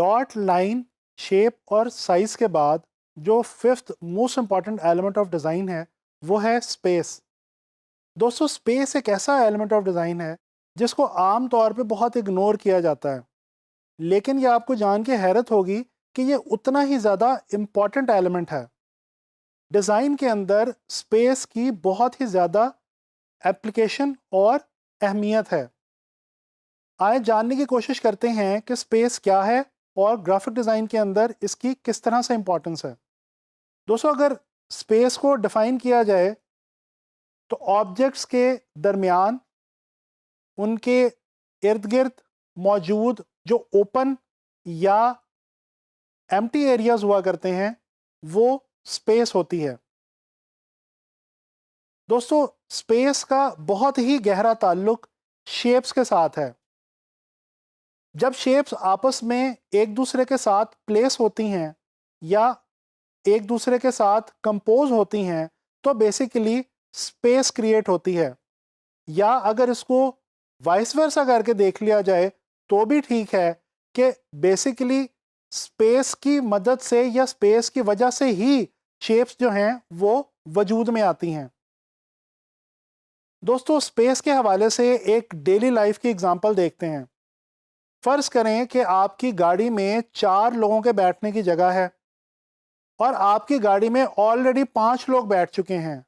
Dot, line, shape और size के बाद जो fifth most important element of design है वो है स्पेस। दोस्तों, स्पेस एक ऐसा एलिमेंट ऑफ डिज़ाइन है जिसको आम तौर पे बहुत इग्नोर किया जाता है, लेकिन ये आपको जान के हैरत होगी कि ये उतना ही ज़्यादा इम्पॉर्टेंट एलिमेंट है। डिज़ाइन के अंदर स्पेस की बहुत ही ज़्यादा एप्लीकेशन और अहमियत है। आइए जानने की कोशिश करते हैं कि स्पेस क्या है और ग्राफिक डिज़ाइन के अंदर इसकी किस तरह से इम्पोर्टेंस है। दोस्तों, अगर स्पेस को डिफ़ाइन किया जाए तो ऑब्जेक्ट्स के दरमियान, उनके इर्द गिर्द मौजूद जो ओपन या एम्प्टी एरियाज हुआ करते हैं वो स्पेस होती है। दोस्तों, स्पेस का बहुत ही गहरा ताल्लुक शेप्स के साथ है। जब शेप्स आपस में एक दूसरे के साथ प्लेस होती हैं या एक दूसरे के साथ कंपोज होती हैं तो बेसिकली स्पेस क्रिएट होती है। या अगर इसको वाइस वर्सा करके देख लिया जाए तो भी ठीक है कि बेसिकली स्पेस की मदद से या स्पेस की वजह से ही शेप्स जो हैं वो वजूद में आती हैं। दोस्तों, स्पेस के हवाले से एक डेली लाइफ की एग्जांपल देखते हैं। फ़र्ज़ करें कि आपकी गाड़ी में 4 लोगों के बैठने की जगह है और आपकी गाड़ी में ऑलरेडी 5 लोग बैठ चुके हैं।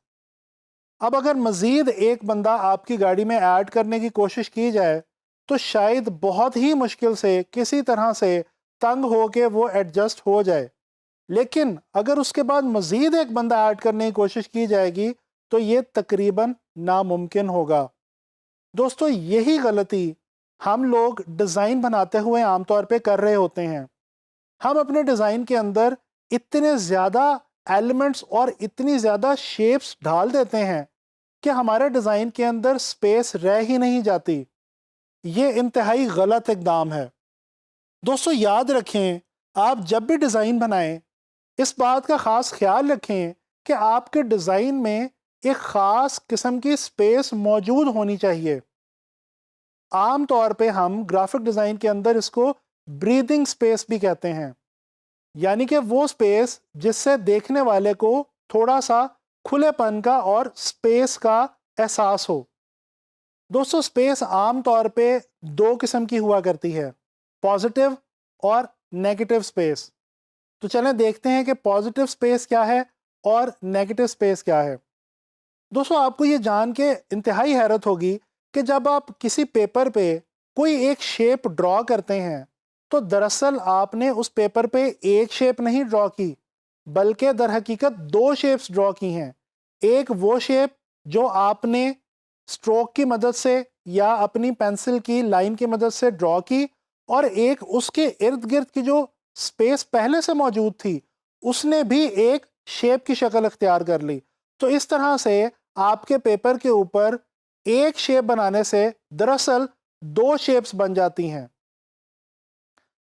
अब अगर मज़ीद एक बंदा आपकी गाड़ी में ऐड करने की कोशिश की जाए तो शायद बहुत ही मुश्किल से किसी तरह से तंग हो के वो एडजस्ट हो जाए। लेकिन अगर उसके बाद मज़ीद एक बंदा ऐड करने की कोशिश की जाएगी तो ये तकरीबन नामुमकिन होगा। दोस्तों, यही गलती हम लोग डिज़ाइन बनाते हुए आमतौर पे कर रहे होते हैं। हम अपने डिज़ाइन के अंदर इतने ज़्यादा एलिमेंट्स और इतनी ज़्यादा शेप्स डाल देते हैं कि हमारे डिज़ाइन के अंदर स्पेस रह ही नहीं जाती। ये इंतहाई गलत इक़दाम है। दोस्तों, याद रखें, आप जब भी डिज़ाइन बनाएं इस बात का ख़ास ख्याल रखें कि आपके डिज़ाइन में एक ख़ास किस्म की स्पेस मौजूद होनी चाहिए। आम तौर पे हम ग्राफिक डिज़ाइन के अंदर इसको ब्रीदिंग स्पेस भी कहते हैं, यानी कि वो स्पेस जिससे देखने वाले को थोड़ा सा खुलेपन का और स्पेस का एहसास हो। दोस्तों, स्पेस आम तौर पे 2 किस्म की हुआ करती है, पॉजिटिव और नेगेटिव स्पेस। तो चलें देखते हैं कि पॉजिटिव स्पेस क्या है और नेगेटिव स्पेस क्या है। दोस्तों, आपको ये जान के इंतहाई हैरत होगी कि जब आप किसी पेपर पे कोई एक शेप ड्रॉ करते हैं तो दरअसल आपने उस पेपर पे एक शेप नहीं ड्रॉ की, बल्कि दर हकीकत 2 शेप्स ड्रॉ की हैं। एक वो शेप जो आपने स्ट्रोक की मदद से या अपनी पेंसिल की लाइन की मदद से ड्रॉ की, और एक उसके इर्द गिर्द की जो स्पेस पहले से मौजूद थी उसने भी एक शेप की शक्ल इख्तियार कर ली। तो इस तरह से आपके पेपर के ऊपर एक शेप बनाने से दरअसल 2 शेप्स बन जाती हैं।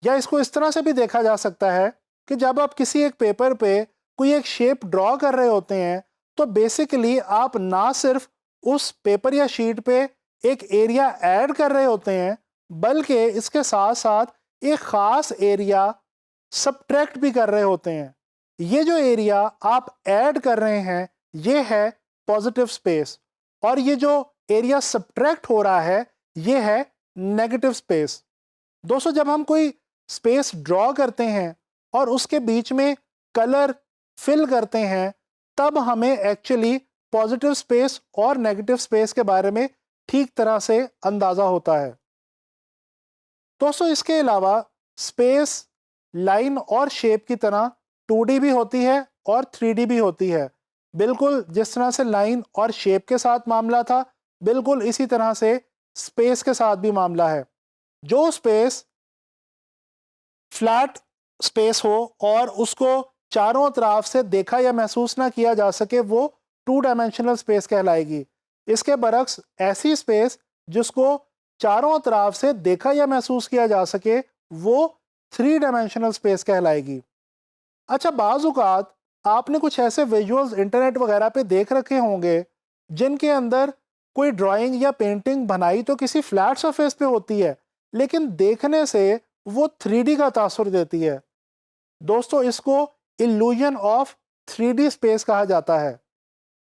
या इसको इस तरह से भी देखा जा सकता है कि जब आप किसी एक पेपर पे कोई एक शेप ड्रॉ कर रहे होते हैं तो बेसिकली आप ना सिर्फ उस पेपर या शीट पे एक एरिया ऐड कर रहे होते हैं, बल्कि इसके साथ साथ एक ख़ास एरिया सबट्रैक्ट भी कर रहे होते हैं। ये जो एरिया आप ऐड कर रहे हैं ये है पॉजिटिव स्पेस, और ये जो एरिया सबट्रैक्ट हो रहा है ये है नेगेटिव स्पेस। दोस्तों, जब हम कोई स्पेस ड्रॉ करते हैं और उसके बीच में कलर फिल करते हैं तब हमें एक्चुअली पॉजिटिव स्पेस और नेगेटिव स्पेस के बारे में ठीक तरह से अंदाज़ा होता है। दोस्तों, इसके अलावा स्पेस लाइन और शेप की तरह 2D भी होती है और 3D भी होती है। बिल्कुल जिस तरह से लाइन और शेप के साथ मामला था, बिल्कुल इसी तरह से स्पेस के साथ भी मामला है। जो स्पेस फ्लैट स्पेस हो और उसको चारों तरफ से देखा या महसूस ना किया जा सके वो 2 डायमेंशनल स्पेस कहलाएगी। इसके बरक्स ऐसी स्पेस जिसको चारों तरफ से देखा या महसूस किया जा सके वो 3 डायमेंशनल स्पेस कहलाएगी। अच्छा, बाज़ औक़ात आपने कुछ ऐसे विजुअल्स इंटरनेट वगैरह पे देख रखे होंगे जिनके अंदर कोई ड्राइंग या पेंटिंग बनाई तो किसी फ्लैट सरफेस पे होती है, लेकिन देखने से वो 3D का तासुर देती है। दोस्तों, इसको इल्यूजन ऑफ 3D स्पेस कहा जाता है।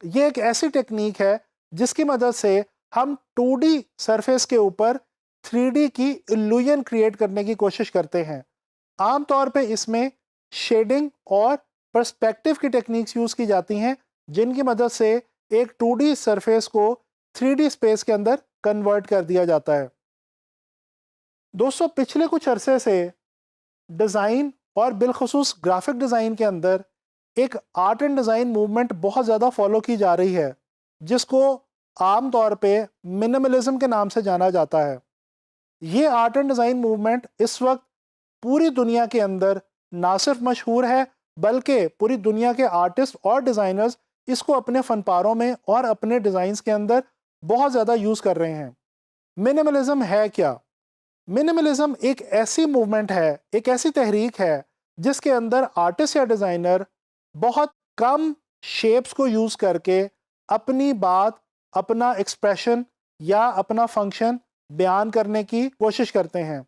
ये एक ऐसी टेक्निक है जिसकी मदद से हम 2D सरफेस के ऊपर 3D की इल्यूजन क्रिएट करने की कोशिश करते हैं। आमतौर पे इसमें शेडिंग और पर्सपेक्टिव की टेक्निक्स यूज़ की जाती हैं, जिनकी मदद से एक 2D सरफेस को 3D स्पेस के अंदर कन्वर्ट कर दिया जाता है। दोस्तों, पिछले कुछ अरसे से डिज़ाइन और बिलखुसूस ग्राफिक डिज़ाइन के अंदर एक आर्ट एंड डिज़ाइन मूवमेंट बहुत ज़्यादा फॉलो की जा रही है, जिसको आम तौर पे मिनिमलिज्म के नाम से जाना जाता है। ये आर्ट एंड डिज़ाइन मूवमेंट इस वक्त पूरी दुनिया के अंदर ना सिर्फ मशहूर है, बल्कि पूरी दुनिया के आर्टिस्ट और डिज़ाइनर्स इसको अपने फनपारों में और अपने डिज़ाइंस के अंदर बहुत ज़्यादा यूज़ कर रहे हैं। मिनिमलिज्म है क्या? मिनिमलिज्म एक ऐसी मूवमेंट है, एक ऐसी तहरीक है जिसके अंदर आर्टिस्ट या डिज़ाइनर बहुत कम शेप्स को यूज़ करके अपनी बात, अपना एक्सप्रेशन या अपना फंक्शन बयान करने की कोशिश करते हैं।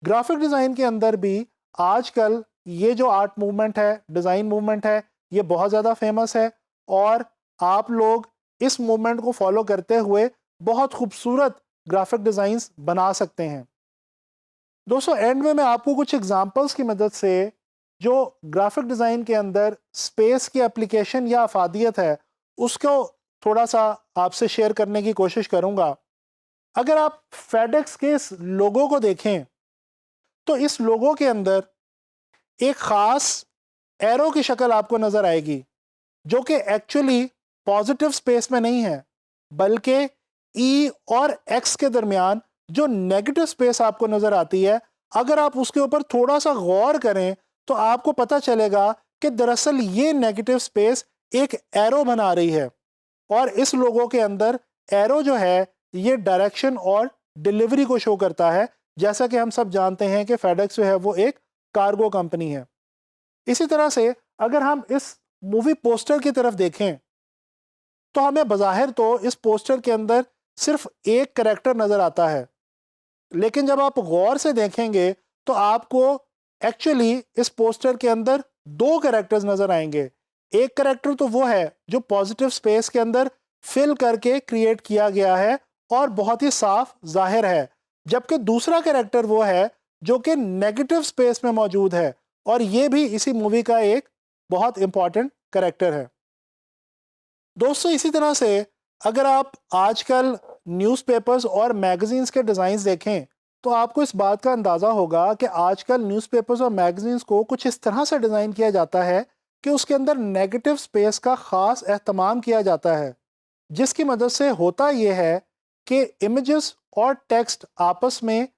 ग्राफिक डिज़ाइन के अंदर भी आजकल ये जो आर्ट मूवमेंट है, डिज़ाइन मूवमेंट है, ये बहुत ज़्यादा फेमस है और आप लोग इस मूवमेंट को फॉलो करते हुए बहुत खूबसूरत ग्राफिक डिज़ाइंस बना सकते हैं। दोस्तों, एंड में मैं आपको कुछ एग्जांपल्स की मदद से जो ग्राफिक डिज़ाइन के अंदर स्पेस की एप्लीकेशन या अफादियत है, उसको थोड़ा सा आपसे शेयर करने की कोशिश करूंगा। अगर आप फेडेक्स के इस लोगो को देखें, तो इस लोगो के अंदर एक ख़ास एरो की शक्ल आपको नज़र आएगी, जो कि एक्चुअली पॉजिटिव स्पेस में नहीं है, बल्कि ई और एक्स के दरमियान जो नेगेटिव स्पेस आपको नज़र आती है, अगर आप उसके ऊपर थोड़ा सा गौर करें तो आपको पता चलेगा कि दरअसल ये नेगेटिव स्पेस एक एरो बना रही है। और इस लोगो के अंदर एरो जो है ये डायरेक्शन और डिलीवरी को शो करता है, जैसा कि हम सब जानते हैं कि फेडेक्स जो है वो एक कार्गो कंपनी है। इसी तरह से अगर हम इस मूवी पोस्टर की तरफ देखें, तो हमें बज़ाहिर तो इस पोस्टर के अंदर सिर्फ एक कैरेक्टर नज़र आता है, लेकिन जब आप गौर से देखेंगे तो आपको एक्चुअली इस पोस्टर के अंदर दो कैरेक्टर्स नज़र आएंगे। एक कैरेक्टर तो वो है जो पॉजिटिव स्पेस के अंदर फिल करके क्रिएट किया गया है और बहुत ही साफ जाहिर है, जबकि दूसरा कैरेक्टर वो है जो कि नेगेटिव स्पेस में मौजूद है और ये भी इसी मूवी का एक बहुत इंपॉर्टेंट कैरेक्टर है। दोस्तों, इसी तरह से अगर आप आजकल न्यूज़पेपर्स और मैगज़ीन्स के डिज़ाइंस देखें, तो आपको इस बात का अंदाज़ा होगा कि आजकल न्यूज़पेपर्स और मैगज़ीन्स को कुछ इस तरह से डिज़ाइन किया जाता है कि उसके अंदर नेगेटिव स्पेस का ख़ास एहतमाम किया जाता है, जिसकी मदद से होता ये है कि इमेजेस और टेक्स्ट आपस में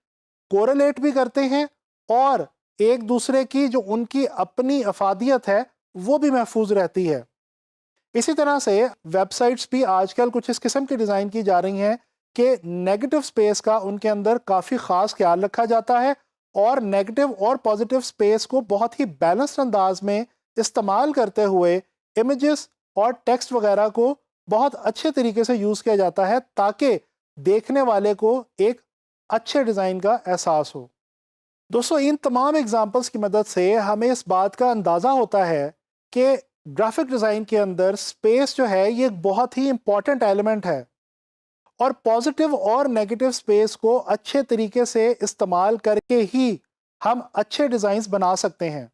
कोरिलेट भी करते हैं और एक दूसरे की जो उनकी अपनी अफादियत है वो भी महफूज रहती है। इसी तरह से वेबसाइट्स भी आजकल कुछ इस किस्म की डिज़ाइन की जा रही हैं कि नेगेटिव स्पेस का उनके अंदर काफ़ी ख़ास ख्याल रखा जाता है और नेगेटिव और पॉजिटिव स्पेस को बहुत ही बैलेंस्ड अंदाज में इस्तेमाल करते हुए इमेजेस और टेक्स्ट वगैरह को बहुत अच्छे तरीके से यूज़ किया जाता है, ताकि देखने वाले को एक अच्छे डिज़ाइन का एहसास हो। दोस्तों, इन तमाम एग्जांपल्स की मदद से हमें इस बात का अंदाज़ा होता है कि ग्राफिक डिज़ाइन के अंदर स्पेस जो है ये एक बहुत ही इंपॉर्टेंट एलिमेंट है और पॉजिटिव और नेगेटिव स्पेस को अच्छे तरीके से इस्तेमाल करके ही हम अच्छे डिज़ाइंस बना सकते हैं।